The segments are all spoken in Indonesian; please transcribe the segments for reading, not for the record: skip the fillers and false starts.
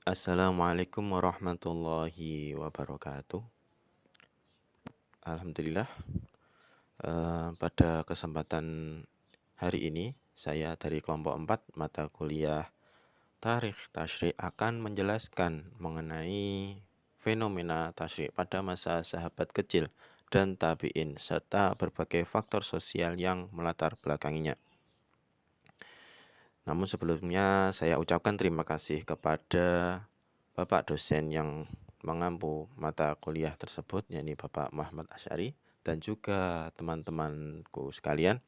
Assalamualaikum warahmatullahi wabarakatuh. Alhamdulillah, pada kesempatan hari ini saya dari kelompok 4 mata kuliah Tarikh Tasyrik akan menjelaskan mengenai fenomena tasyrik pada masa sahabat kecil dan tabi'in serta berbagai faktor sosial yang melatar belakanginya. Namun sebelumnya saya ucapkan terima kasih kepada Bapak dosen yang mengampu mata kuliah tersebut, yakni Bapak Muhammad Asy'ari, dan juga teman-temanku sekalian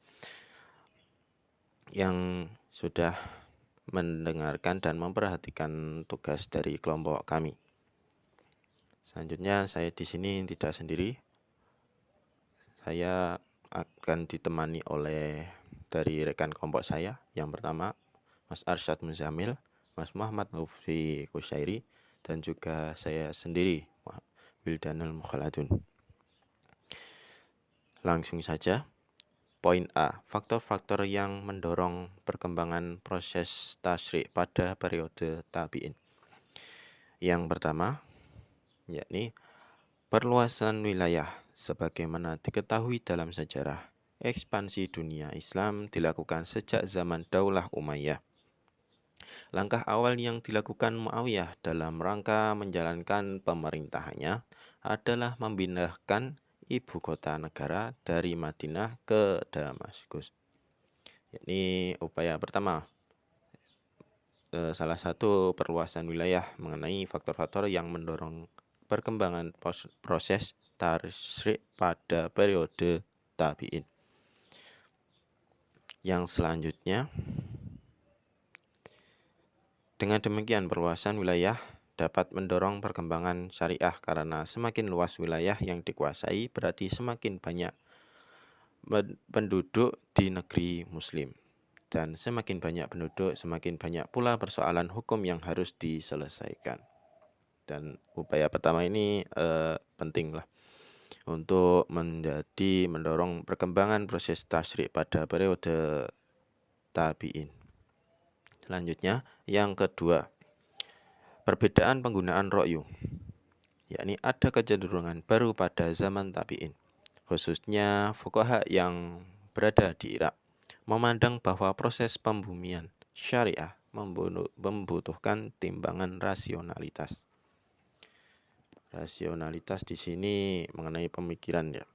yang sudah mendengarkan dan memperhatikan tugas dari kelompok kami. Selanjutnya saya di sini tidak sendiri. Saya akan ditemani oleh dari rekan kelompok saya. Yang pertama, Mas Arsyad Muzamil, Mas Muhammad Lutfi Kusyairi, dan juga saya sendiri, Wildanul Mukhaladun. Langsung saja. Poin A, faktor-faktor yang mendorong perkembangan proses tasyrik pada periode tabi'in. Yang pertama, yakni perluasan wilayah. Sebagaimana diketahui dalam sejarah, ekspansi dunia Islam dilakukan sejak zaman Daulah Umayyah. Langkah awal yang dilakukan Muawiyah dalam rangka menjalankan pemerintahannya adalah memindahkan ibu kota negara dari Madinah ke Damaskus. Ini upaya pertama, salah satu perluasan wilayah mengenai faktor-faktor yang mendorong perkembangan proses tasyrik pada periode tabi'in. Yang selanjutnya, dengan demikian perluasan wilayah dapat mendorong perkembangan syariah karena semakin luas wilayah yang dikuasai berarti semakin banyak penduduk di negeri muslim. Dan semakin banyak penduduk, semakin banyak pula persoalan hukum yang harus diselesaikan. Dan upaya pertama ini pentinglah untuk mendorong perkembangan proses tasyrik pada periode tabi'in. Selanjutnya, yang kedua, perbedaan penggunaan ra'yu, yakni ada kecenderungan baru pada zaman tabi'in, khususnya fuqaha yang berada di Irak, memandang bahwa proses pembumian syariah membutuhkan timbangan rasionalitas. Rasionalitas di sini mengenai pemikiran ya.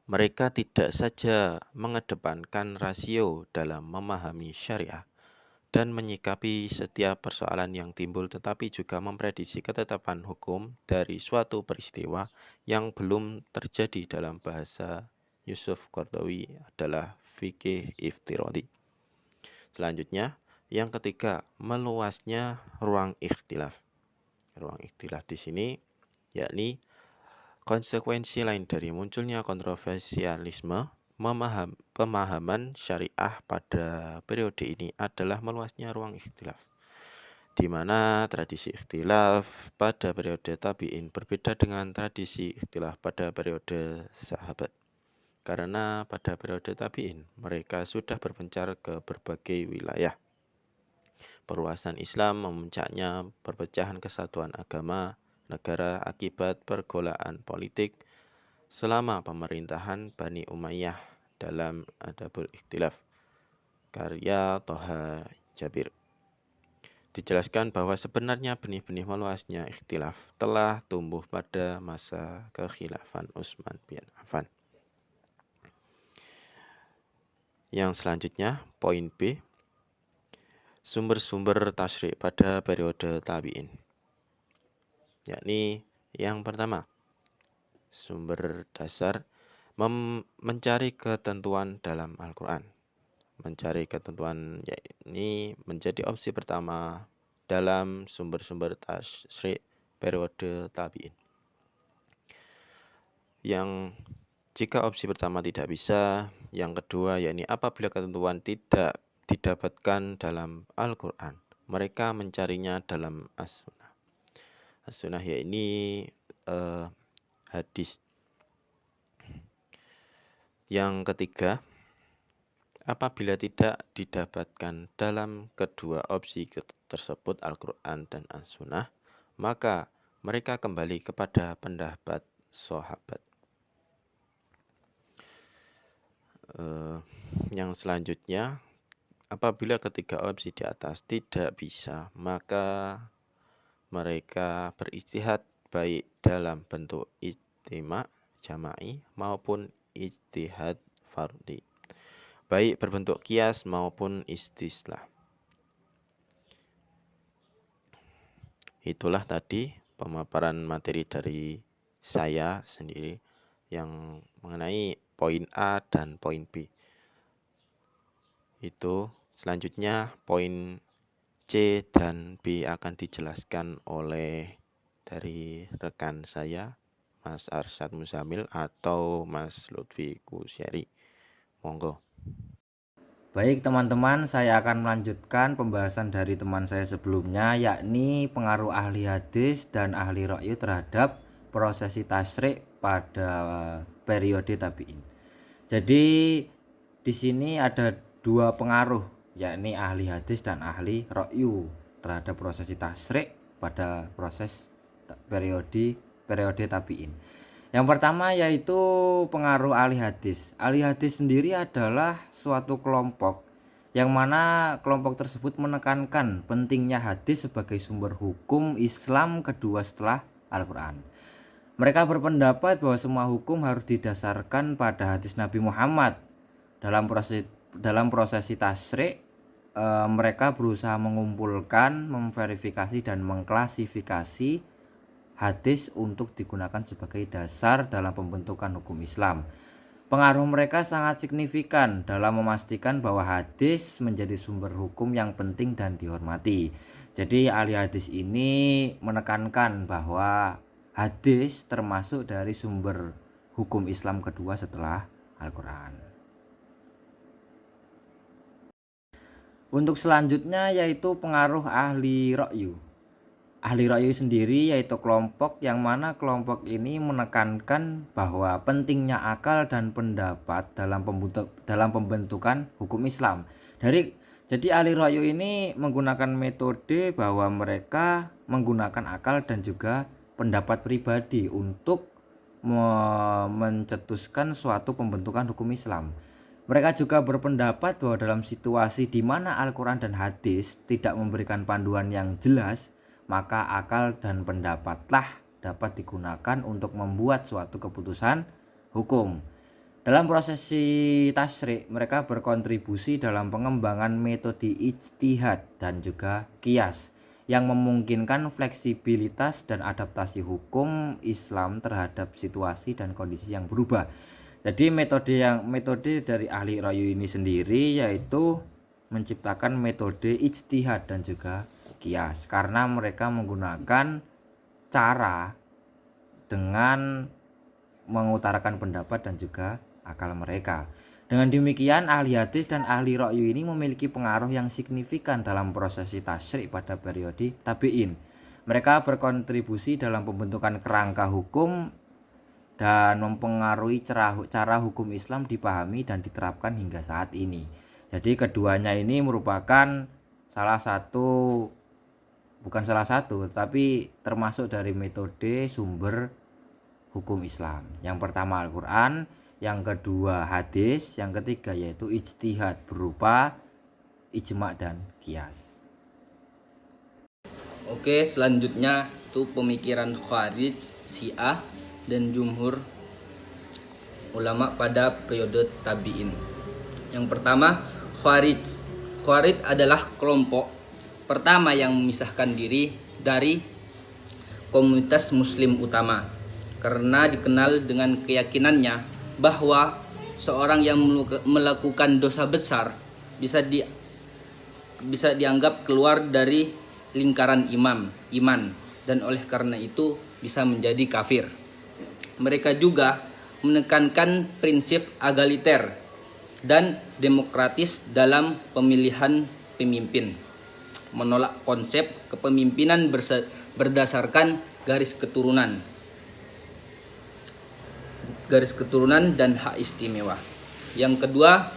Mereka tidak saja mengedepankan rasio dalam memahami syariah dan menyikapi setiap persoalan yang timbul, tetapi juga memprediksi ketetapan hukum dari suatu peristiwa yang belum terjadi. Dalam bahasa Yusuf Qaradawi adalah fikih iftiradi. Selanjutnya, yang ketiga, meluasnya ruang ikhtilaf. Ruang ikhtilaf di sini yakni konsekuensi lain dari munculnya kontroversialisme pemahaman syariah pada periode ini adalah meluasnya ruang ikhtilaf, di mana tradisi ikhtilaf pada periode tabi'in berbeda dengan tradisi ikhtilaf pada periode sahabat. Karena pada periode tabi'in mereka sudah berpencar ke berbagai wilayah. Perluasan Islam memuncaknya perpecahan kesatuan agama negara akibat pergolakan politik selama pemerintahan Bani Umayyah dalam Adabul Ikhtilaf, karya Toha Jabir. Dijelaskan bahwa sebenarnya benih-benih meluasnya ikhtilaf telah tumbuh pada masa kekhilafan Utsman bin Affan. Yang selanjutnya, poin B, sumber-sumber tasyrik pada periode tabi'in. Yakni yang pertama, sumber dasar mencari ketentuan dalam Al-Quran. Mencari ketentuan ini menjadi opsi pertama dalam sumber-sumber tasyrik periode tabi'in. Yang jika opsi pertama tidak bisa, yang kedua yakni apabila ketentuan tidak didapatkan dalam Al-Quran, mereka mencarinya dalam As-Sunnah. As-Sunnah yakni hadis. Yang ketiga, Apabila tidak didapatkan dalam kedua opsi tersebut Al-Quran dan As-Sunnah, maka mereka kembali kepada pendapat sahabat. Yang selanjutnya, apabila ketiga opsi di atas tidak bisa, maka mereka berijtihad baik dalam bentuk ijtima' jama'i maupun ijtihad fardhi, baik berbentuk qiyas maupun istislah. Itulah tadi pemaparan materi dari saya sendiri yang mengenai poin A dan poin B. Itu selanjutnya poin C dan B akan dijelaskan oleh dari rekan saya, Mas Arsyad Muzamil atau Mas Lutfi Kusyari. Monggo. Baik teman-teman, saya akan melanjutkan pembahasan dari teman saya sebelumnya, yakni pengaruh ahli hadis dan ahli ra'yu terhadap prosesi tasyrik pada periode tabi'in. Jadi di sini ada dua pengaruh, yakni ahli hadis dan ahli ra'yu terhadap prosesi tasyrik pada proses periode tabi'in. Yang pertama yaitu pengaruh ahli hadis. Ahli hadis sendiri adalah suatu kelompok yang mana kelompok tersebut menekankan pentingnya hadis sebagai sumber hukum Islam kedua setelah Al-Quran. Mereka berpendapat bahwa semua hukum harus didasarkan pada hadis Nabi Muhammad. Dalam prosesi tasyrik, mereka berusaha mengumpulkan, memverifikasi dan mengklasifikasi hadis untuk digunakan sebagai dasar dalam pembentukan hukum Islam. Pengaruh mereka sangat signifikan dalam memastikan bahwa hadis menjadi sumber hukum yang penting dan dihormati. Jadi ahli hadis ini menekankan bahwa hadis termasuk dari sumber hukum Islam kedua setelah Al-Quran. Untuk selanjutnya yaitu pengaruh ahli ra'yu. Ahli ra'yu sendiri yaitu kelompok yang mana kelompok ini menekankan bahwa pentingnya akal dan pendapat dalam pembentukan hukum Islam. Jadi ahli ra'yu ini menggunakan metode bahwa mereka menggunakan akal dan juga pendapat pribadi untuk mencetuskan suatu pembentukan hukum Islam. Mereka juga berpendapat bahwa dalam situasi di mana Al-Quran dan hadis tidak memberikan panduan yang jelas, maka akal dan pendapatlah dapat digunakan untuk membuat suatu keputusan hukum. Dalam prosesi tasyrik, mereka berkontribusi dalam pengembangan metode ijtihad dan juga qiyas yang memungkinkan fleksibilitas dan adaptasi hukum Islam terhadap situasi dan kondisi yang berubah. Jadi metode dari ahli ra'yu ini sendiri yaitu menciptakan metode ijtihad dan juga qiyas, karena mereka menggunakan cara dengan mengutarakan pendapat dan juga akal mereka. Dengan demikian ahli hadis dan ahli ra'yu ini memiliki pengaruh yang signifikan dalam prosesi tasyrik pada periode tabi'in. Mereka berkontribusi dalam pembentukan kerangka hukum dan mempengaruhi cara hukum Islam dipahami dan diterapkan hingga saat ini. Jadi keduanya ini merupakan tapi termasuk dari metode sumber hukum Islam. Yang pertama Al-Quran, yang kedua hadis, yang ketiga yaitu ijtihad berupa ijma' dan qiyas. Oke, selanjutnya itu pemikiran Khawarij, Syiah dan jumhur ulama pada periode tabi'in. Yang pertama, Khawarij adalah kelompok pertama yang memisahkan diri dari komunitas muslim utama karena dikenal dengan keyakinannya bahwa seorang yang melakukan dosa besar bisa dianggap keluar dari lingkaran iman dan oleh karena itu bisa menjadi kafir. Mereka juga menekankan prinsip egaliter dan demokratis dalam pemilihan pemimpin, menolak konsep kepemimpinan berdasarkan garis keturunan dan hak istimewa. Yang kedua,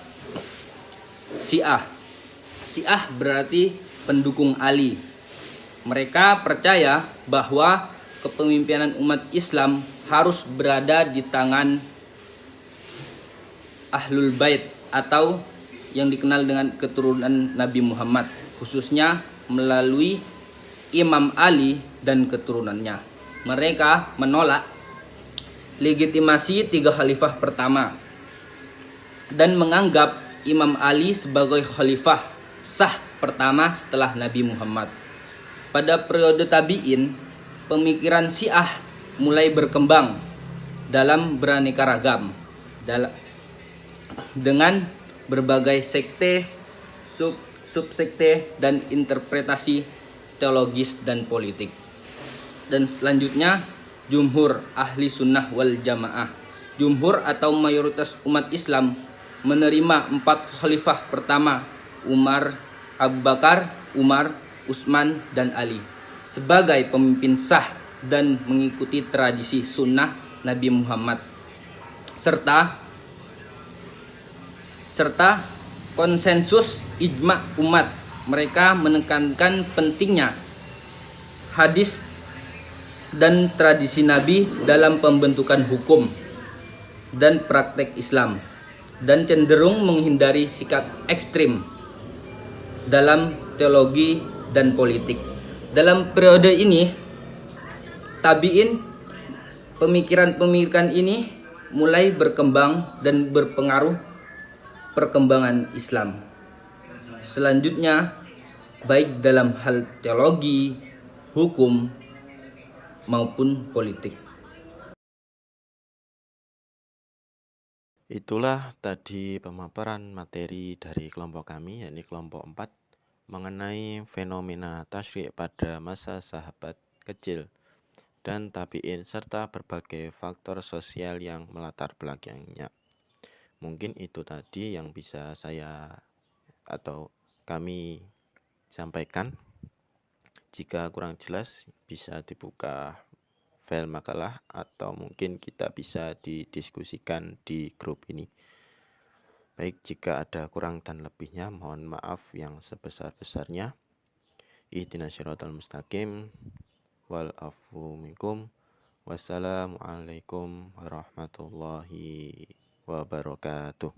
Syiah. Syiah berarti pendukung Ali. Mereka percaya bahwa kepemimpinan umat Islam harus berada di tangan Ahlul Bait atau yang dikenal dengan keturunan Nabi Muhammad, khususnya melalui Imam Ali dan keturunannya. Mereka menolak legitimasi 3 khalifah pertama dan menganggap Imam Ali sebagai khalifah sah pertama setelah Nabi Muhammad. Pada periode tabi'in, pemikiran Syiah mulai berkembang dalam beraneka ragam dengan berbagai sekte, subsekte dan interpretasi teologis dan politik. Dan selanjutnya jumhur ahli sunnah wal jamaah. Jumhur atau mayoritas umat Islam menerima 4 khalifah pertama, Umar, Abu Bakar, Umar, Utsman dan Ali, sebagai pemimpin sah dan mengikuti tradisi sunnah Nabi Muhammad, serta konsensus ijma umat. Mereka menekankan pentingnya hadis dan tradisi Nabi dalam pembentukan hukum dan praktek Islam, dan cenderung menghindari sikap ekstrim dalam teologi dan politik. Dalam periode ini, tabi'in, pemikiran ini mulai berkembang dan berpengaruh perkembangan Islam selanjutnya, baik dalam hal teologi, hukum, maupun politik. Itulah tadi pemaparan materi dari kelompok kami, yakni kelompok 4, mengenai fenomena tasyrik pada masa sahabat kecil dan tabi'in serta berbagai faktor sosial yang melatar belakangnya. Mungkin itu tadi yang bisa saya atau kami sampaikan. Jika kurang jelas bisa dibuka file makalah atau mungkin kita bisa didiskusikan di grup ini. Baik, jika ada kurang dan lebihnya mohon maaf yang sebesar-besarnya. Ihdinas siratal mustaqim wal afu minkum. Wassalamualaikum warahmatullahi wabarakatuh.